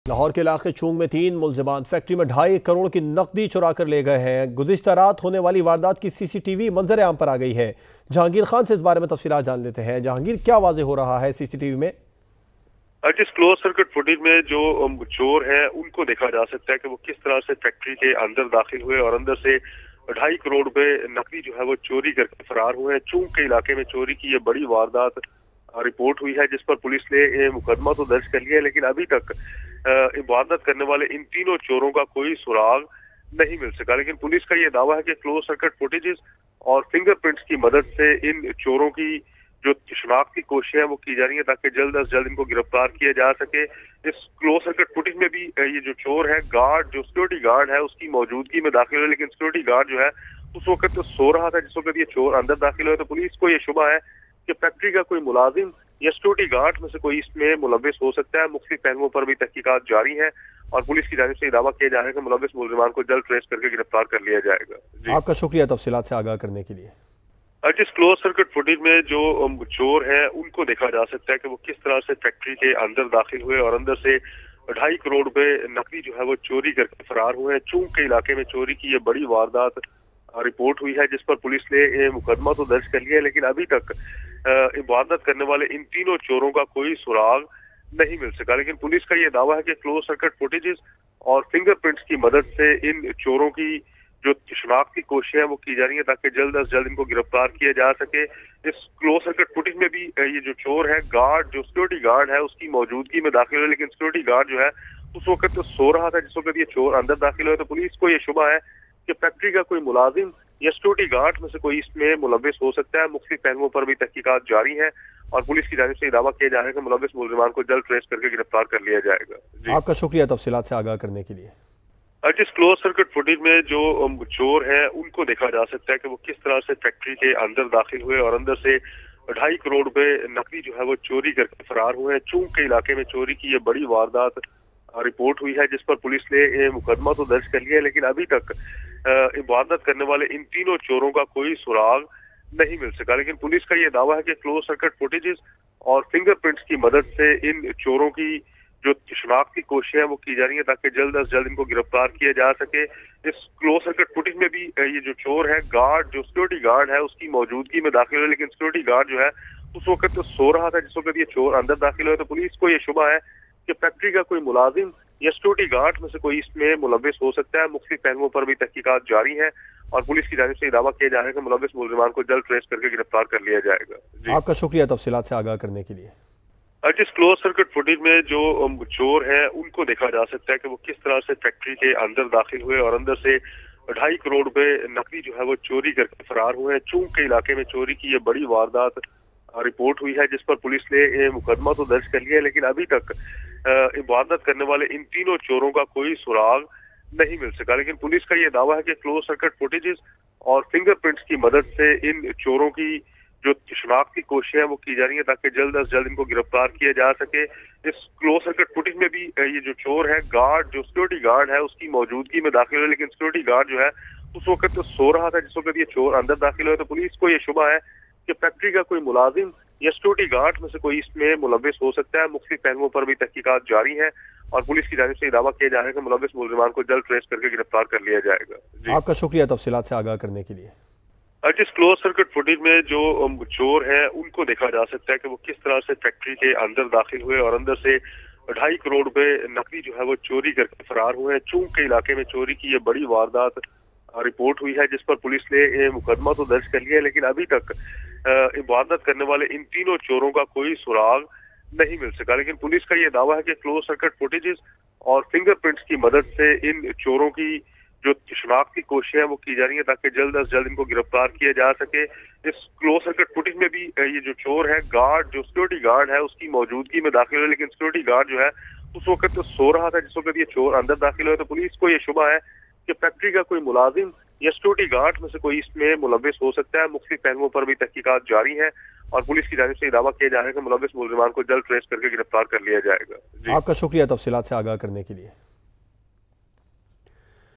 लाहौर के इलाके चूंग में 3 मुलजिमान फैक्ट्री में 2.5 करोड़ की नकदी चुरा कर ले गए हैं। गुज़िश्ता रात होने वाली वारदात की सीसीटीवी मंजर आम पर आ गई है। जहांगीर खान से इस बारे में तफसीलात जान लेते हैं। जहांगीर, क्या वाज़ेह हो रहा है सीसीटीवी में? जिस क्लोज सर्किट फुटेज में जो चोर है उनको देखा जा सकता है कि वो किस तरह से फैक्ट्री के अंदर दाखिल हुए और अंदर से 2.5 करोड़ रुपए नकदी जो है वो चोरी करके फरार हुए हैं। चूंग के इलाके में चोरी की ये बड़ी वारदात रिपोर्ट हुई है, जिस पर पुलिस ने मुकदमा तो दर्ज कर लिया है, लेकिन अभी तक वारदात करने वाले इन तीनों चोरों का कोई सुराग नहीं मिल सका। लेकिन पुलिस का ये दावा है कि क्लोज सर्किट फुटेजेस और फिंगरप्रिंट्स की मदद से इन चोरों की जो शिनाख्त की कोशिशें वो की जा रही है ताकि जल्द अज जल्द इनको गिरफ्तार किया जा सके। इस क्लोज सर्किट फुटेज में भी ये जो चोर है, गार्ड जो सिक्योरिटी गार्ड है उसकी मौजूदगी में दाखिल हुए, लेकिन सिक्योरिटी गार्ड जो है उस वक्त तो सो रहा था जिस वक्त ये चोर अंदर दाखिल हुए। तो पुलिस को ये शुबा है कि फैक्ट्री का कोई मुलाजिम या सिक्योरिटी गार्ड में से कोई इसमें मुलविस हो सकता है। मुख्तलिफ पहलुओं पर भी तहकीकात जारी है और पुलिस की जानिब से दावा किया जा रहा है कि मुलविस मुलजिमान को जल्द ट्रेस करके गिरफ्तार कर लिया जाएगा। आपका शुक्रिया तफसीलात से आगाह करने के लिए। जिस क्लोज सर्किट फुटेज में जो चोर है उनको देखा जा सकता है कि वो किस तरह से फैक्ट्री के अंदर दाखिल हुए और अंदर से 2.5 करोड़ रुपए नकदी जो है वो चोरी करके फरार हुए हैं। चूंग के इलाके में चोरी की ये बड़ी वारदात रिपोर्ट हुई है, जिस पर पुलिस ने मुकदमा तो दर्ज कर लिया है, लेकिन अभी तक वारदात करने वाले इन तीनों चोरों का कोई सुराग नहीं मिल सका। लेकिन पुलिस का ये दावा है कि क्लोज सर्किट फुटेजेस और फिंगरप्रिंट्स की मदद से इन चोरों की जो शिनाख्त की कोशिशें वो की जा रही है ताकि जल्द अज जल्द इनको गिरफ्तार किया जा सके। इस क्लोज सर्किट फुटेज में भी ये जो चोर है, गार्ड जो सिक्योरिटी गार्ड है उसकी मौजूदगी में दाखिल हुए, लेकिन सिक्योरिटी गार्ड जो है उस वक्त तो सो रहा था जिस वक्त ये चोर अंदर दाखिल हुए। तो पुलिस को ये शुबा है कि फैक्ट्री का कोई मुलाजिम या सिक्योरिटी गार्ड में से कोई इसमें मुलविस हो सकता है। मुख्तलिफ पहलुओं पर भी तहकीकात जारी है और पुलिस की जानिब से दावा किया जा रहा है कि मुलविस मुलजिमान को जल्द ट्रेस करके गिरफ्तार कर लिया जाएगा। आपका शुक्रिया तफसीलात से आगाह करने के लिए। जिस क्लोज सर्किट फुटेज में जो चोर है उनको देखा जा सकता है कि वो किस तरह से फैक्ट्री के अंदर दाखिल हुए और अंदर से 2.5 करोड़ रुपए नकदी जो है वो चोरी करके फरार हुए हैं। चूंग के इलाके में चोरी की ये बड़ी वारदात रिपोर्ट हुई है, जिस पर पुलिस ने मुकदमा तो दर्ज कर लिया है, लेकिन अभी तक वारदात करने वाले इन तीनों चोरों का कोई सुराग नहीं मिल सका। लेकिन पुलिस का ये दावा है कि क्लोज सर्किट फुटेजेस और फिंगरप्रिंट्स की मदद से इन चोरों की जो शिनाख्त की कोशिशें वो की जा रही है ताकि जल्द अज जल्द इनको गिरफ्तार किया जा सके। इस क्लोज सर्किट फुटेज में भी ये जो चोर है, गार्ड जो सिक्योरिटी गार्ड है उसकी मौजूदगी में दाखिल हुए, लेकिन सिक्योरिटी गार्ड जो है उस वक्त तो सो रहा था जिस वक्त ये चोर अंदर दाखिल हुए। तो पुलिस को ये शुबा है कि फैक्ट्री का कोई मुलाजिम या सिक्योरिटी गार्ड में से कोई इसमें मुलविस हो सकता है। मुख्तलिफ पहलुओं पर भी तहकीकात जारी है और पुलिस की जानिब से दावा किया जा रहा है कि मुलविस मुलजिमान को जल्द ट्रेस करके गिरफ्तार कर लिया जाएगा। आपका शुक्रिया तफसीलात से आगाह करने के लिए। जिस क्लोज सर्किट फुटेज में जो चोर है उनको देखा जा सकता है कि वो किस तरह से फैक्ट्री के अंदर दाखिल हुए और अंदर से 2.5 करोड़ रुपए नकदी जो है वो चोरी करके फरार हुए हैं। चूंग के इलाके में चोरी की ये बड़ी वारदात रिपोर्ट हुई है, जिस पर पुलिस ने मुकदमा तो दर्ज कर लिया है, लेकिन अभी तक वारदात करने वाले इन तीनों चोरों का कोई सुराग नहीं मिल सका। लेकिन पुलिस का ये दावा है कि क्लोज सर्किट फुटेजेस और फिंगरप्रिंट्स की मदद से इन चोरों की जो शिनाख्त की कोशिशें वो की जा रही है ताकि जल्द अज जल्द इनको गिरफ्तार किया जा सके। इस क्लोज सर्किट फुटेज में भी ये जो चोर है, गार्ड जो सिक्योरिटी गार्ड है उसकी मौजूदगी में दाखिल हुए, लेकिन सिक्योरिटी गार्ड जो है उस वक्त तो सो रहा था जिस वक्त ये चोर अंदर दाखिल हुए। तो पुलिस को ये शुबा है कि फैक्ट्री का कोई मुलाजिम या सिक्योरिटी गार्ड में से कोई इसमें मुलविस हो सकता है। मुख्तलिफ पहलुओं पर भी तहकीकात जारी है और पुलिस की जानिब से दावा किया जा रहा है कि मुलविस मुलजिमान को जल्द ट्रेस करके गिरफ्तार कर लिया जाएगा। आपका शुक्रिया तफसीलात से आगाह करने के लिए। जिस क्लोज सर्किट फुटेज में जो चोर है उनको देखा जा सकता है कि वो किस तरह से फैक्ट्री के अंदर दाखिल हुए और अंदर से 2.5 करोड़ रुपए नकदी जो है वो चोरी करके फरार हुए हैं। चूंग के इलाके में चोरी की ये बड़ी वारदात रिपोर्ट हुई है, जिस पर पुलिस ने मुकदमा तो दर्ज कर लिया है, लेकिन अभी तक वारदात करने वाले इन तीनों चोरों का कोई सुराग नहीं मिल सका। लेकिन पुलिस का ये दावा है कि क्लोज सर्किट फुटेजेस और फिंगरप्रिंट्स की मदद से इन चोरों की जो शिनाख्त की कोशिशें वो की जा रही है ताकि जल्द अज जल्द इनको गिरफ्तार किया जा सके। इस क्लोज सर्किट फुटेज में भी ये जो चोर है, गार्ड जो सिक्योरिटी गार्ड है उसकी मौजूदगी में दाखिल हुए, लेकिन सिक्योरिटी गार्ड जो है उस वक्त तो सो रहा था जिस वक्त ये चोर अंदर दाखिल हुए। तो पुलिस को ये शुबा है कि फैक्ट्री का कोई मुलाजिम या सिक्योरिटी गार्ड में से कोई इसमें मुलविस हो सकता है। मुख्तलिफ पहलुओं पर भी तहकीकात जारी है और पुलिस की जानिब से दावा किया जा रहा है कि मुलविस मुलजिमान को जल्द ट्रेस करके गिरफ्तार कर लिया जाएगा। आपका शुक्रिया तफसीलात से आगाह करने के लिए।